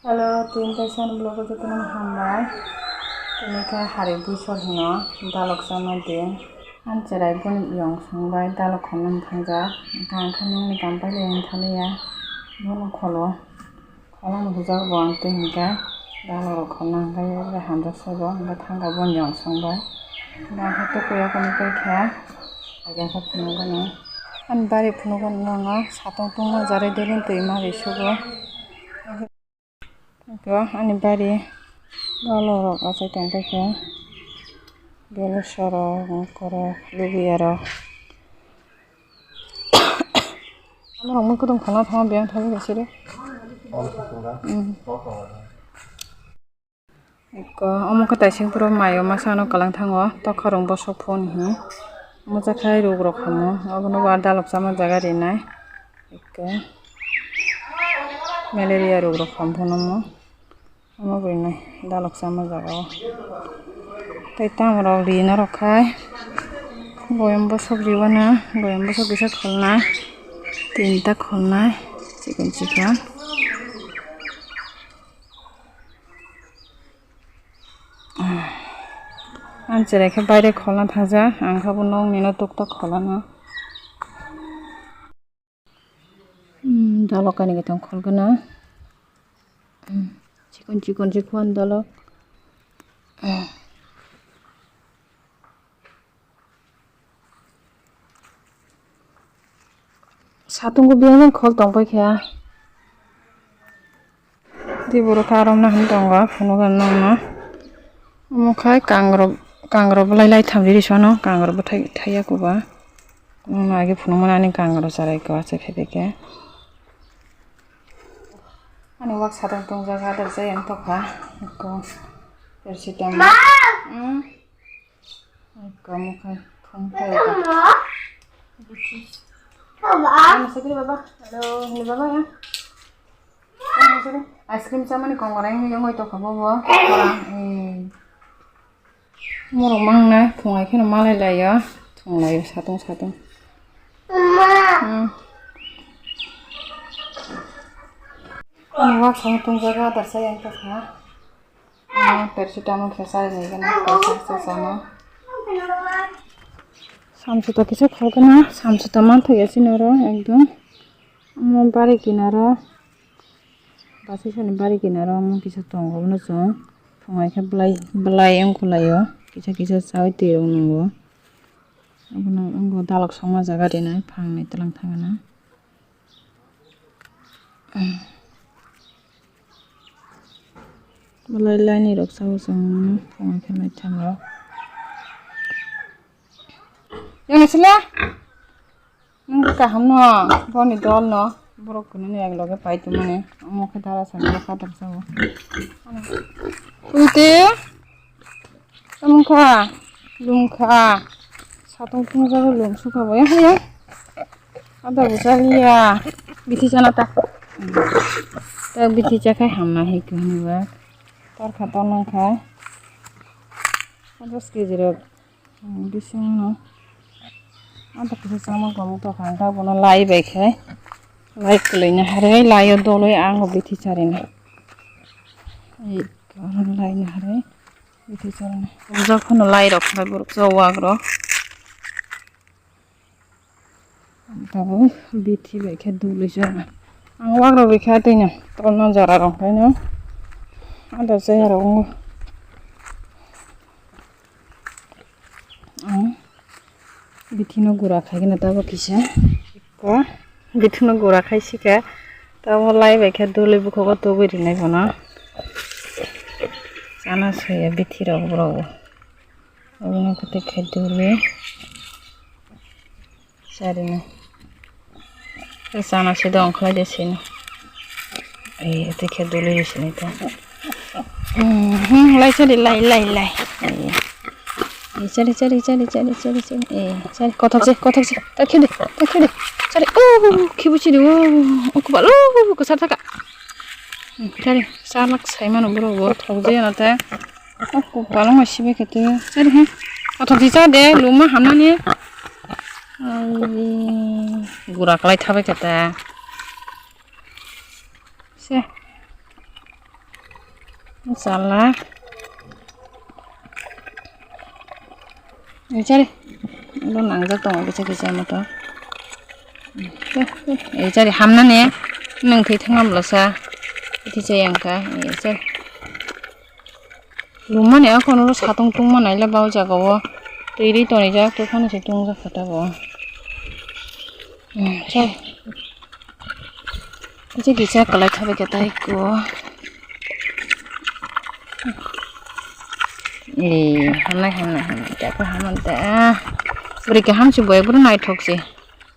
Halo, tintasan blog itu tuh hambai. Ini kayak hari busur hino, dalok sama dia. Ancerai pun yang sangbai dalok konon tangga. Kan ini gampai yang thali ya. Bunu kolo bujak buang tuh hingga dalok konon kayak hamda sobo, hingga tangga bon yang sangbai. Dan itu kuya kami kaya, agak penuh An bari penuh nonga, satu tunggu jari delin tuh imari subo. Ani bari dalok asai tangga kaya. Belu soro ngkoro lubiaro. Ano mo ko tong khana thama biang thabi gasire. Iko omo ka taising puro mayo masano kalang thango to kharong bo sok phone hi. Mo ja khai rog rok khamo abono war dalok sama jaga rinai. Iko malaria rog rok kham phono mo. Omo brinai dalok sama jaga. Tai tamro rina rokhai. Goyam bo sok riwana, goyam bo sok bisa kholna. Tinta kholna chicken. Anjere ke bayre kholna thaja angkhabu nong nino tuktak kholana. Dalok ani getang kholgana. Chicken jikwan dalok. Satung ko biang khol tong pai kya. Di buru karom na han tong ga phuno gan nong na. Mo khai kangro lai tham ri sono kangro bo thaiya ko ba. Nong na ge phuno manani kangro sarai ko ase phebe ke. Ani wak satung tong jaga dar jai ang to kha. Ko persi tam. Ko mo khai phung thai ka. Masuk dulu Baba. Halo, ini Baba ya. Masuk deh. Es krim sama nih kongoreng yang itu kamu bawa. Murung mang na, tungai kena malai lah ya. Tungai satu. Ini wak sama tung jaga ada saya yang tak ya. Persi tamu kesal nih kan, persi sama. Samsuta kisa kholgana samsuta man thoyasinoro ekdom mo bari kinaro basi sani bari kinaro mo kisa tongo no so phongai kha blai em khulayo kisa sawi tirong nungo abono ngo dalok songma jaga dinai phangnai telang thangana blai ni rok sawo song phongai kha nai thamro Yang sila, nggak hamno, boni dol no, borok kuno ni agak lagi pahit mana, mau ke dalam sana ke atas sawo. Kunti, lungka, satu pun jago lung suka boya ya, ada busalia, biti jana tak, tak biti jakai hamna hik ni ba, tar kata nongkai, ada sekejap, bising no. Ada kisah sama kamu tuh kan tak pernah lai baik ya, lai kelainya hari lai dulu ya anggo biti cari nih, kalau lainya hari biti cari nih, udah kan lai rok hari buruk jawab rok, tapi biti baik ya dulu aja, anggo rok baik ya tuh nya, tahun jara rok kayaknya, ada saya rok, Bitino gura khai na tabo kisa ko bitino gura khai sika tabo lai ba kha dole bu ko to biri nai bana sana soya bitiro bro abuna ko te khai dole sarina sana se don khala desina te khai dole desina ta lai chali lai cari kotak sih tak kiri cari kibuci aku balu kesat tak cari salak saya mana bro thok je nate aku balu masih begitu cari kotak sih deh lumah hamna nih gurak lai thabe kata sih Salah. Cari. Lu nangjak dong kecil-kecil motor. Cari hamna nih. Nang thei thangam losa. Itu yang ka. Cari. Lumayan ya kalau lu satu tung mana ilah bau jaga wo. Tiri to nih jak tuh kan situng jak kata wo. Cari. Kecil-kecil kalau cabai kita ikut. Hamna jago haman ta. Beri ke ham si boy buru naik thok si.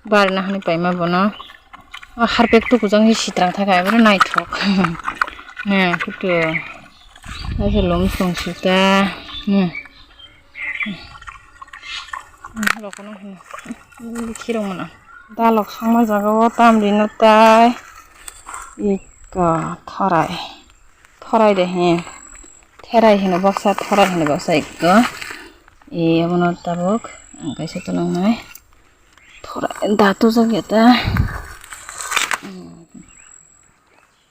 Bar nah ni paima bono. Harpek tu kujang hi sitrang thakai buru naik thok. Nah, kutu. Aja lom song suta. Lokono ini kirong mana. Dalok sama jago tam dino tai. Ika thorai deh he. Thorai hino baksa ikko. Abono tabok angkai setulung nai. Thorai datu jageta.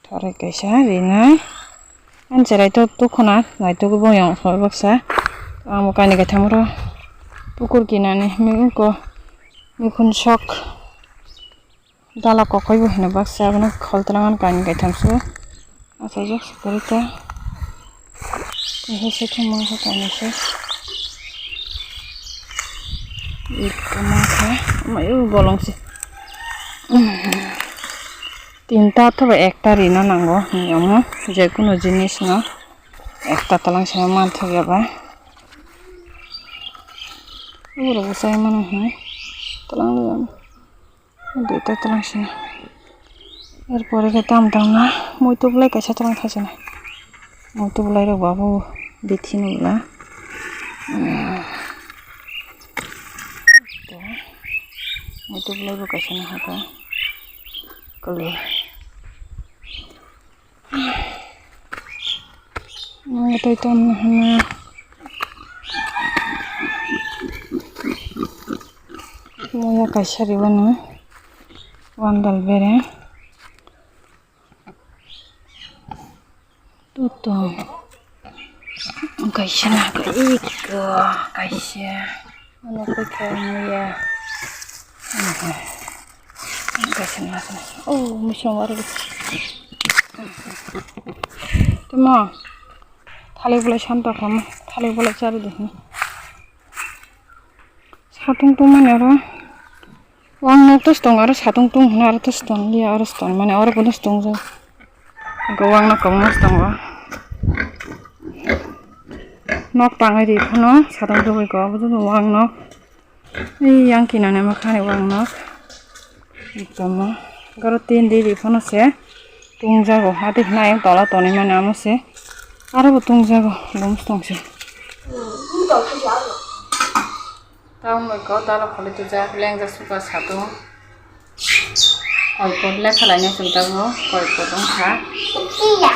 Thorai kaisa rinai. Anjarai to tukona nai to go yang so baksa. Amo kani ka thamro. Pukur kinani mikun shok. Dala kokoi bo hino baksa abono kholtrangan kani ka thamsu. Asa jok seperita. Ini satu mangsa tanya sih. Ikan mangsa, mayu bolong sih. Tinta tuh ekta rina nanggo, nyamu. Jadi kuno jenis no. Ekta telang sama mantap ya pak. Udah usai mana nih? Telang liam. Itu telang sih. Erpore kita amtang na, mau itu beli kaca telang saja nih. Mau tu belai ro babu bitin ula. Mau tu belai buka sana haka. Kali. Itu mana? Mau ya kasih riwana. Wandal bere. Tuh, kaisya nah kaisya, mana kamu ya? Kaisya nah, oh musuh baru. Cuma, thali boleh santai kamu, thali boleh cari deh nih. Satu tung mana orang? Wang notus tung harus satu tung, harus tung dia harus tung mana orang pun tung so. Gawang nak kamu tung wah. Nok pangai di kono, sadang tu kau betul tu wang nok. Ini yang kina nama kane wang nok. Itu mah, kalau tin di kono se, tung jago. Hati na yang tola toni mana amu se, ada betung jago, belum tung se. Tahu mereka tahu kalau tu jago, leng jago suka satu. Koi pot lek kalanya sudah go, koi potong kah.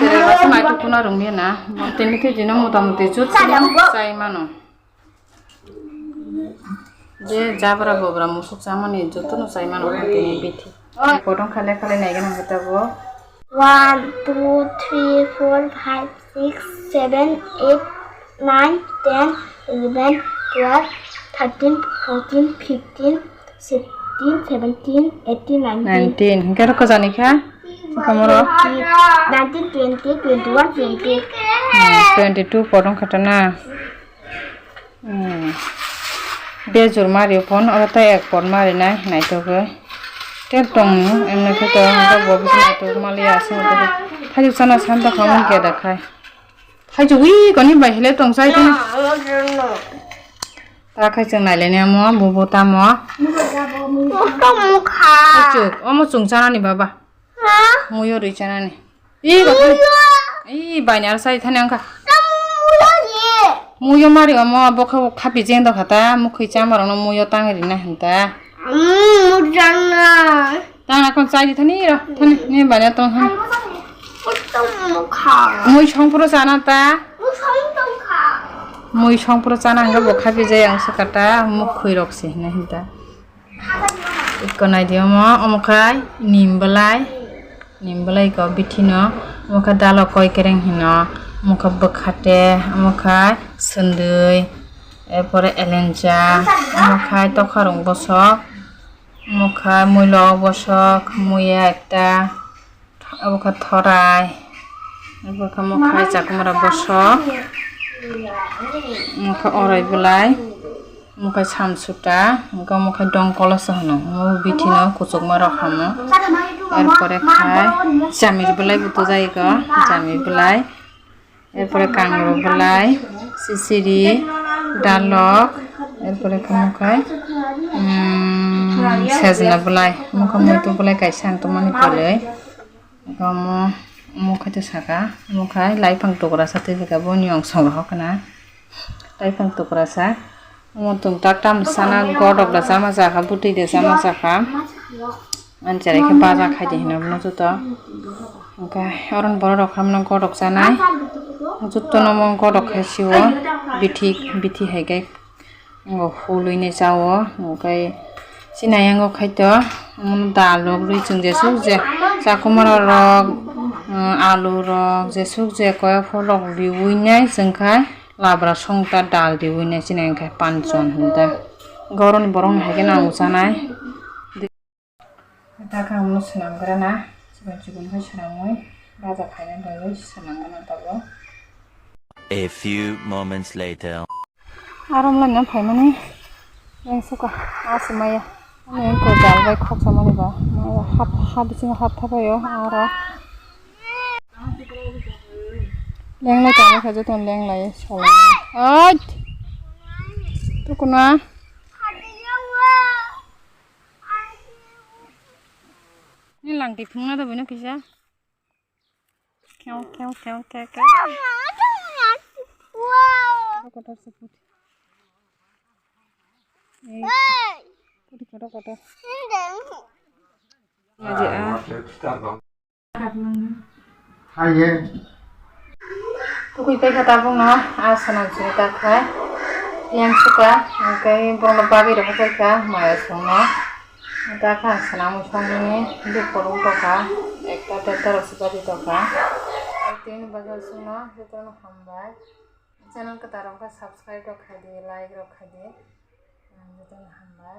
Jadi rasa macam tu na rumia na, ini tu jenis muda-mudi cut, saya mana. Jadi jabra bobra musuk sama ni cut tu saya mana ini biti. Potong kalanya naik kan kita go. 1, 2, 3, 4, 5, 6, 7, 8, 9, 10, 11, 12, 13, 14, 15, 16. 17, 18, 19. Kira kau zani kah? Kamu 19, 20, 21, 22 potong katana. Bejur mari pon, orang tu ek pon mari nai tu ke. Tertong, emne kita kita bawa bisnis tu Malaysia sih tu. Hari sana sana kamu kaya dah kai. Hari cuci kau ni bahile tong saya tu. Tak kai ceng nai lene mo, bubu tamu. Kamu kah? Cuk, omo cung cana ni baba. Muyo ri cana ni. Ih, kau. Ih, banyak saya tanya angka. Muyo mari omo boka kapi jeng dah kata, mukhi camar ono muyo tangri na henta. Jangan. Tang akon saya di thani ro, thani ni banyak tong han. Kamu kah? Muyo chongpuro cana ta. Kamu kah? Muyo chongpuro cana angka boka kapi jeng sekata mukhi roksi na henta. Ikon ai dia omo kai nimbalai kau bitino, omo kai dalo koi kereng hino. মুখা বখাতে মুখায় সন্দৈ এরপরে এলেঞ্জা মুখায় তখারং বসক মুখায় মূল বসক মুয়া একটা মুখা থরাই এরপর মুখায় চাকুমারা বসক মুখা অরাই বলাই মুখায় সামসুটা মুখায় ডংকলস হনো বিঠিনো কুচুকমা রখামো এরপরে খায় জামির বলাই বুতো যাইগো জামির বলাই এরপরে কাংড়ো বলাই সিসিরি ডালক এরপরে মুখায় সেজনা বলাই মুখা মইতো বলাই গাইসাং তো মানে পলে মুখাইতো সাকা মুখায় লাইফাং টুকরা সাথে বেগাবো নিয়ং সংগ্রহকনা লাইফাং টুকরা সা মতুং টাটাম সানা গডকলা জামা জাখা বুটিদে জামা জাখা আনচারাইকে বাজা খাইদে হিনাবনো যত ओमफ्राय अरन बर' रखामनो गदक जानाय जुत्त नमो गदक खायसिवो बिथि हायगाय हुलुइने जावो ओमफ्राय सिनायांगो खायतो दालक रुइजों जेसुक जे जाकुमारा रक आलु रक जेसुक जे कय फलक दिउइनाय जोंखाय लाब्रा संता दाल दिउइनाय सिनायखाय पानजन होनदों गरन बरं हायगे नांगौ जानाय Dakha मुसनांगोना A few moments later. Aram lang ng pay mani. Yang suka asimaya. Ano yung ko dalbay khok sa mani ba? Hap sing hap tapayo ara. Leng lai kami kaje ton leng lai solang. Ay. Tu kuna. Ini lang di punga dah bina kisah. Kau. Wow. Kotor sebut. Kotor. Aja Hai. Tukui kai kata pun na asana cerita kai. Yang suka kai pun lepas itu kai kai maya semua. Dakha salam songni duporu toka ekta teta rosibadi toka tin bagal suno jeton hambai channel ka taram ka subscribe ro khadi like ro khadi jeton hambai